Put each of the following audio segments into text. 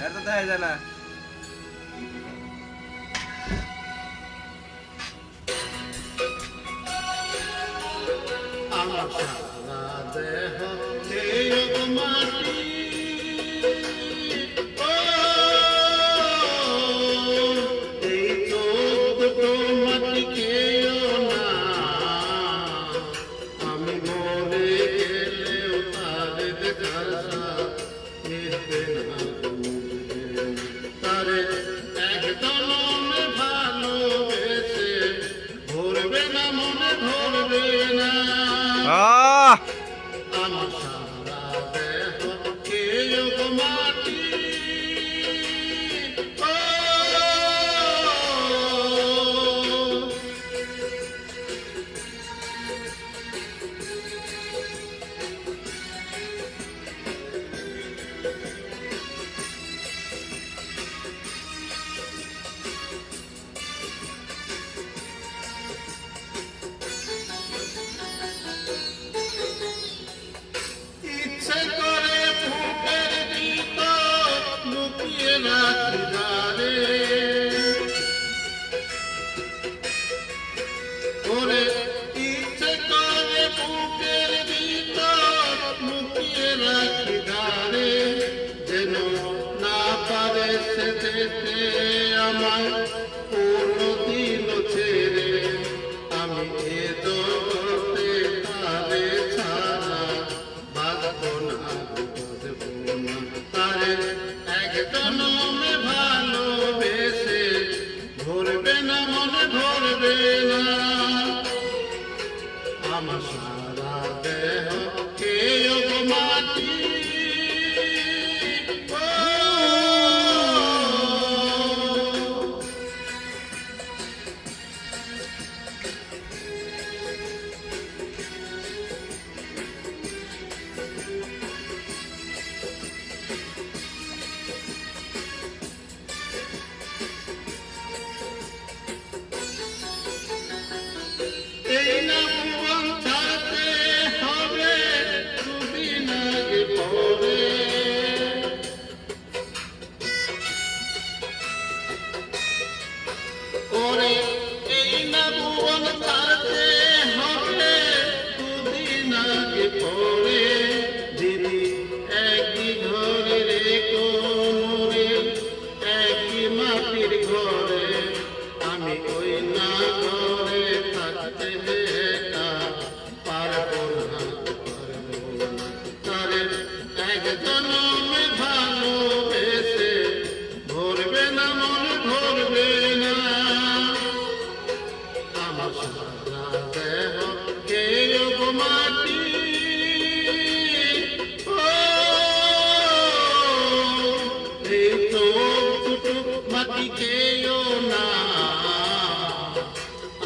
এর তো দেখা যায় না। আমার সারা দেহ খেয়ে মাটি এই চোখ দুটো মাটি খেয়েও না আমি মরে গেলেও তার দেখার স্বাদ মিটবে না তারে একদম ভালোবেসে ভরবে না মনে ভরবে না আমার সারা দেহ খেয়ে মাটি ইচ্ছে করে ফুটের ভিতর লুকিয়ে রাখি ধারে ওরে ইচ্ছে করে ফুটের ভিতর লুকিয়ে রাখি ধারে যেন না পারে সে যেতে আমায় কোনদিন ছেড়ে আমি এ জগতে তারে ছাড়া বাঁচবো না বাঁচবো না তারে একজন ভালোবেসে ভরবে না মনে ভরবে না আমার সারা দেহ খেয়ে মাটি এই না ভুবন ছাড়তে হবে দুদিন আগে পরে ওরে এই না ভুবন ছাড়তে হবে দুদিন আগে পরে দিদি একই ঘরে রেখো মোরে একই মাটির ঘরে আমি ওই না ঘরে থাকতে একা পারবো না তারে একজন ভালোবেসে ভরবে না মন ভরবে না আমার সারা দেহ খেয়ে মাটি এই চোখ দুটো মাটি খেয়েও না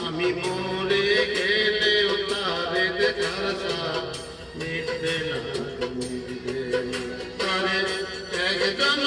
আমি মরে গেলেও তারে দেখার স্বাদ মিটবে না তারে একজন